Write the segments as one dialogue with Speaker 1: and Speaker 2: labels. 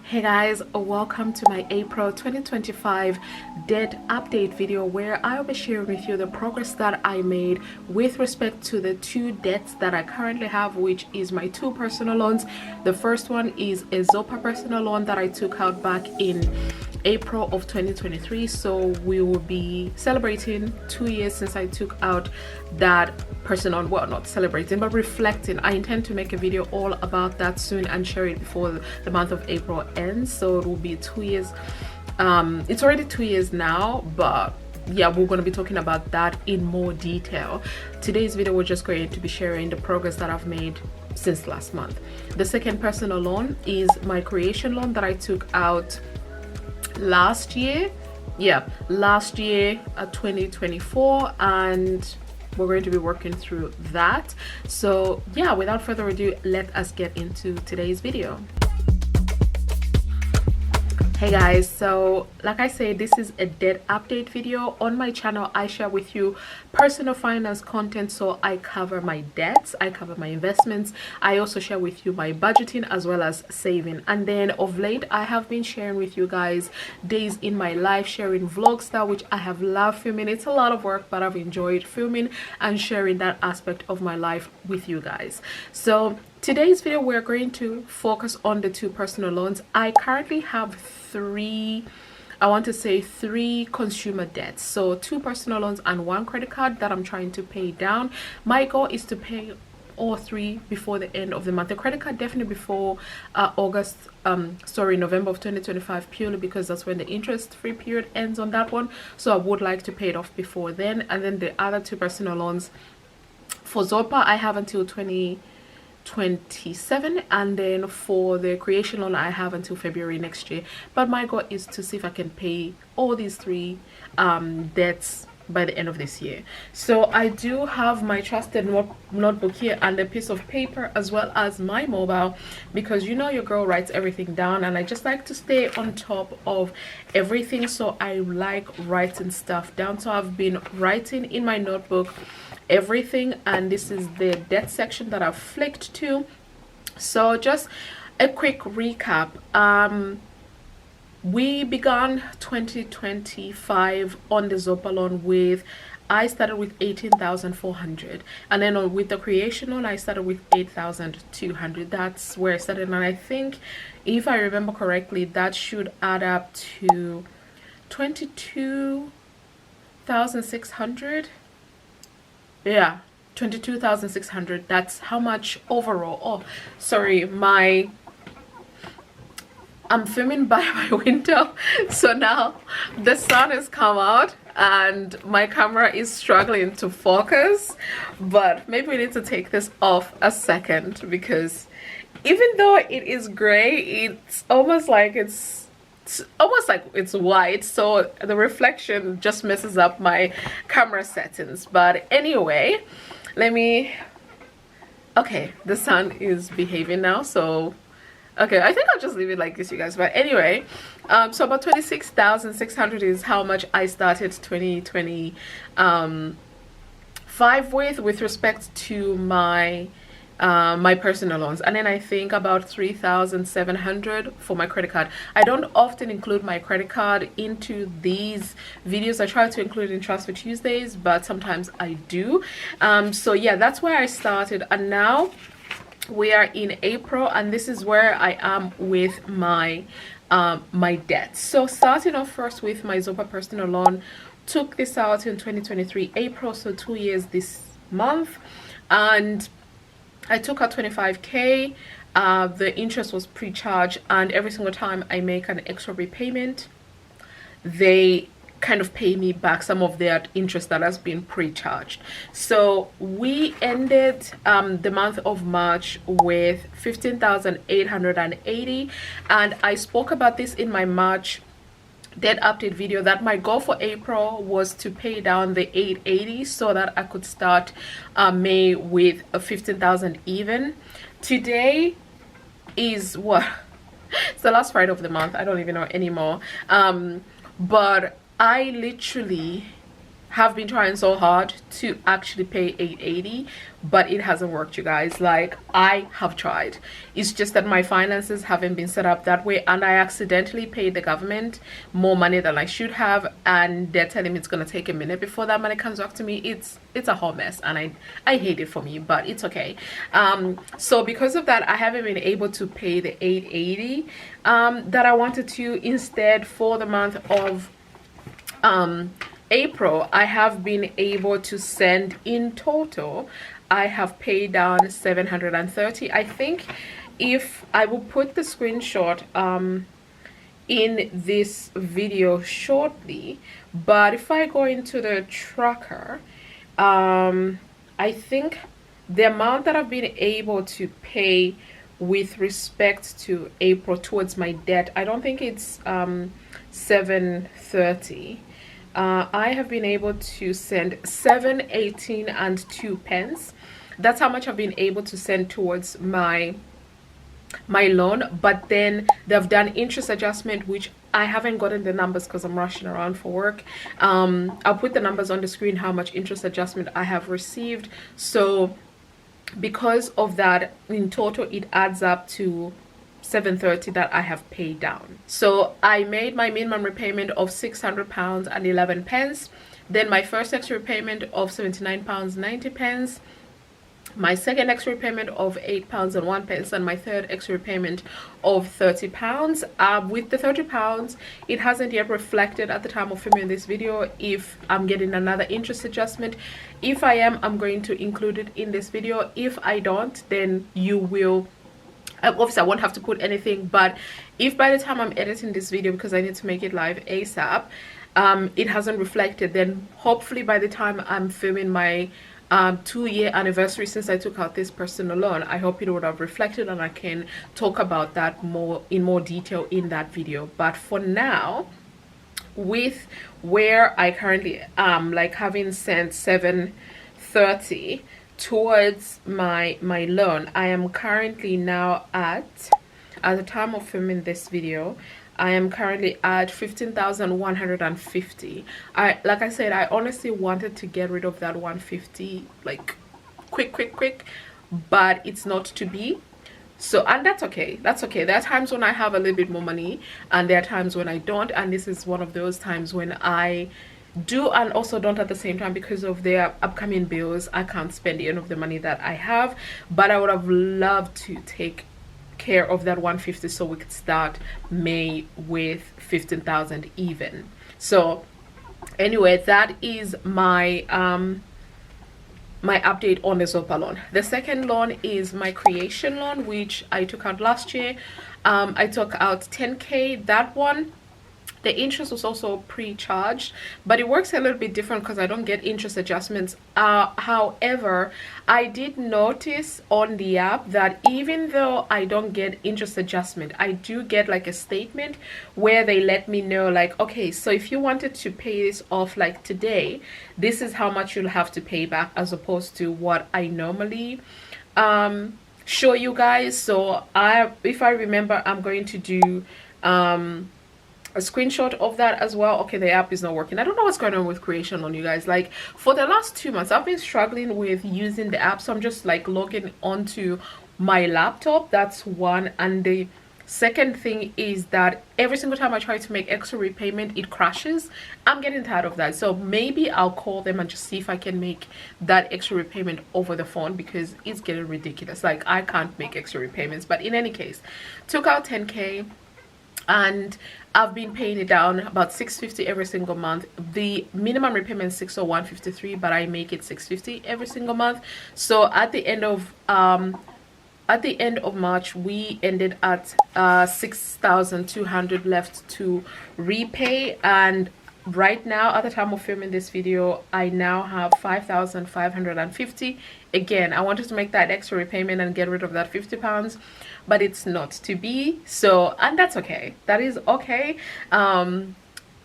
Speaker 1: Hey guys, welcome to my April 2025 debt update video where I'll be sharing with you the progress that I made with respect to the two debts that I currently have, which is my two personal loans. The first one is a Zopa personal loan that I took out back in April of 2023, so we will be celebrating 2 years since I took out that personal, well, not celebrating but reflecting. I intend to make a video all about that soon and share it before the month of April ends, so it will be 2 years. It's already 2 years now, but yeah, we're going to be talking about that in more detail. Today's video, we're just going to be sharing the progress that I've made since last month. The second personal loan is my creation loan that I took out last year, 2024, and we're going to be working through that. So yeah, without further ado, let us get into today's video. Hey guys, so like I said, this is a debt update video. On my channel I share with you personal finance content, so I cover my debts, I cover my investments, I also share with you my budgeting as well as saving. And then of late I have been sharing with you guys days in my life, sharing vlog style, which I have loved filming. It's a lot of work, but I've enjoyed filming and sharing that aspect of my life with you guys. So today's video, we're going to focus on the two personal loans. I currently have three consumer debts, so two personal loans and one credit card that I'm trying to pay down. My goal is to pay all three before the end of the month. The credit card definitely before November of 2025, purely because that's when the interest-free period ends on that one, so I would like to pay it off before then. And then the other two personal loans for Zopa, I have until 2027, and then for the creation loan I have until February next year. But my goal is to see if I can pay all these three debts by the end of this year. So I do have my trusted notebook here and a piece of paper as well as my mobile, because you know your girl writes everything down and I just like to stay on top of everything, so I like writing stuff down. So I've been writing in my notebook everything, and this is the debt section that I've flicked to. So just a quick recap. We began 2025 on the Zopa loan with, I started with 18,400, and then with the creation loan I started with 8,200. That's where I started, and I think if I remember correctly that should add up to 22,600. Yeah, 22,600. That's how much overall. Oh, sorry, I'm filming by my window, so now the sun has come out and my camera is struggling to focus, but maybe we need to take this off a second, because even though it is gray, it's almost like it's white, so the reflection just messes up my camera settings. But anyway, okay, the sun is behaving now, so okay, I think I'll just leave it like this, you guys. But anyway, so about 26,600 is how much I started 2025 with respect to my my personal loans, and then I think about 3,700 for my credit card. I don't often include my credit card into these videos. I try to include it in Transfer Tuesdays, but sometimes I do. So yeah, that's where I started, and now we are in April, and this is where I am with my my debts. So starting off first with my Zopa personal loan, took this out in 2023 April, so 2 years this month, and I took out 25k. The interest was pre-charged, and every single time I make an extra repayment, they kind of pay me back some of that interest that has been pre-charged. So we ended the month of March with 15,880, and I spoke about this in my March debt update video, that my goal for April was to pay down the 880 so that I could start May with a 15,000 even. Today is what? It's the last Friday of the month. I don't even know anymore. But I literally have been trying so hard to actually pay 880, but it hasn't worked, you guys. Like, I have tried. It's just that my finances haven't been set up that way, and I accidentally paid the government more money than I should have, and they're telling me it's going to take a minute before that money comes back to me. It's a whole mess, and I hate it for me, but it's okay. So because of that, I haven't been able to pay the 880 that I wanted to. Instead, for the month of April, I have been able to send, in total I have paid down 730. I think if I will put the screenshot in this video shortly, but if I go into the tracker, I think the amount that I've been able to pay with respect to April towards my debt, I don't think it's 730. I have been able to send 718 and 2 pence. That's how much I've been able to send towards my loan. But then they've done interest adjustment, which I haven't gotten the numbers because I'm rushing around for work. I'll put the numbers on the screen, how much interest adjustment I have received. So because of that, in total it adds up to 730 that I have paid down. So I made my minimum repayment of £600 and 11 pence, then my first extra repayment of £79 90 pence, my second extra repayment of £8 and 1 pence, and my third extra repayment of £30. With the £30, it hasn't yet reflected at the time of filming this video if I'm getting another interest adjustment. If I am, I'm going to include it in this video. If I don't, then you will. Obviously I won't have to put anything, but if by the time I'm editing this video, because I need to make it live ASAP, it hasn't reflected, then hopefully by the time I'm filming my 2-year anniversary since I took out this personal loan, I hope it would have reflected and I can talk about that in more detail in that video. But for now, with where I currently am, like having sent 730 towards my loan, I am currently now at the time of filming this video, I am currently at 15,150. Like I said, I honestly wanted to get rid of that 150 like quick, but it's not to be. So, and that's okay. There are times when I have a little bit more money and there are times when I don't, and this is one of those times when I do and also don't at the same time. Because of their upcoming bills, I can't spend any of the money that I have, but I would have loved to take care of that 150 so we could start May with 15,000 even. So anyway, that is my my update on the Zopa loan. The second loan is my creation loan, which I took out last year. I took out 10k. That one, the interest was also pre-charged, but it works a little bit different because I don't get interest adjustments. However, I did notice on the app that even though I don't get interest adjustment, I do get like a statement where they let me know, like, okay, so if you wanted to pay this off like today, this is how much you'll have to pay back, as opposed to what I normally show you guys. So if I remember, I'm going to do a screenshot of that as well. Okay, the app is not working. I don't know what's going on with creation on you guys. Like, for the last 2 months I've been struggling with using the app, so I'm just like logging onto my laptop. That's one. And the second thing is that every single time I try to make extra repayment, it crashes. I'm getting tired of that, so maybe I'll call them and just see if I can make that extra repayment over the phone, because it's getting ridiculous. Like, I can't make extra repayments. But in any case, took out 10k and I've been paying it down about 650 every single month. The minimum repayment is 601.53, but I make it 650 every single month. So at the end of March, we ended at 6,200 left to repay, and right now at the time of filming this video, I now have 5,550. Again, I wanted to make that extra repayment and get rid of that £50, but it's not to be. So, and that's okay. That is okay.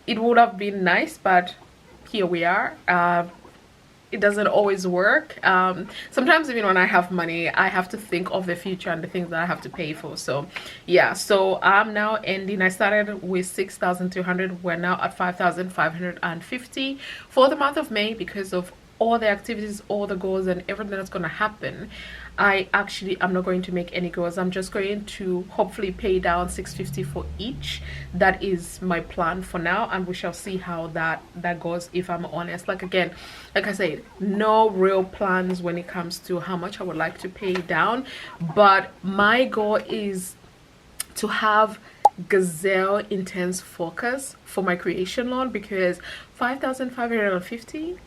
Speaker 1: It would have been nice, but here we are. it doesn't always work. Sometimes even when I have money, I have to think of the future and the things that I have to pay for. So yeah, so I'm now ending. I started with 6,200. We're now at 5,550 for the month of May because of all the activities, all the goals, and everything that's going to happen. I'm not going to make any goals. I'm just going to hopefully pay down 650 for each. That is my plan for now, and we shall see how that goes, if I'm honest. Like, again, like I said, no real plans when it comes to how much I would like to pay down, but my goal is to have gazelle intense focus for my creation loan, because 5,550,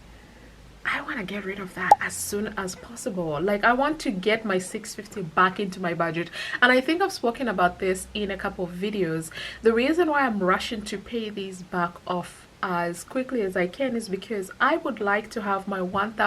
Speaker 1: I want to get rid of that as soon as possible. Like, I want to get my 650 back into my budget, and I think I've spoken about this in a couple of videos. The reason why I'm rushing to pay these back off as quickly as I can is because I would like to have my about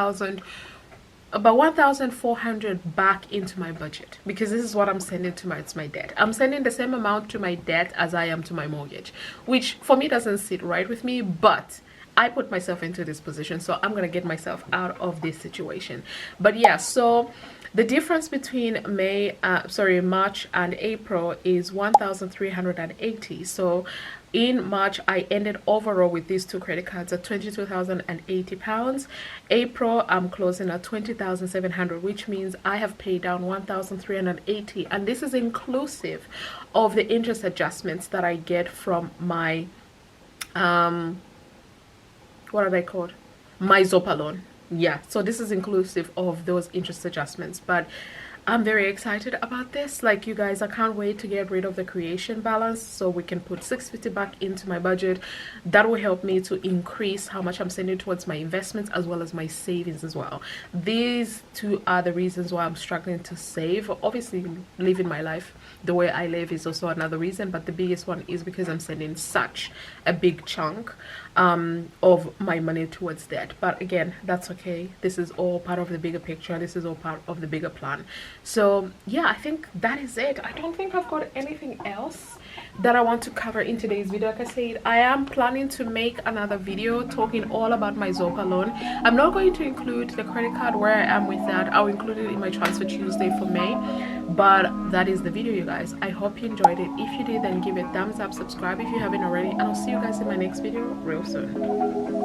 Speaker 1: 1,400 back into my budget, because this is what I'm sending to my debt. I'm sending the same amount to my debt as I am to my mortgage, which for me doesn't sit right with me, but I put myself into this position, so I'm gonna get myself out of this situation. But yeah, so the difference between March and April is 1,380. So in March, I ended overall with these two credit cards at 22,080 pounds. April, I'm closing at 20,700, which means I have paid down 1,380, and this is inclusive of the interest adjustments that I get from my what are they called, my Zopa loan. Yeah, so this is inclusive of those interest adjustments, but I'm very excited about this. Like, you guys, I can't wait to get rid of the creation balance so we can put 650 back into my budget. That will help me to increase how much I'm sending towards my investments as well as my savings as well. These two are the reasons why I'm struggling to save. Obviously, living my life the way I live is also another reason, but the biggest one is because I'm sending such a big chunk of my money towards that. But again, that's okay. This is all part of the bigger picture. This is all part of the bigger plan. So yeah, I think that is it. I don't think I've got anything else that I want to cover in today's video. Like I said, I am planning to make another video talking all about my Zopa loan. I'm not going to include the credit card where I am with that. I'll include it in my transfer Tuesday for May. But that is the video, you guys. I hope you enjoyed it. If you did, then give it a thumbs up, subscribe if you haven't already, and I'll see you guys in my next video real soon.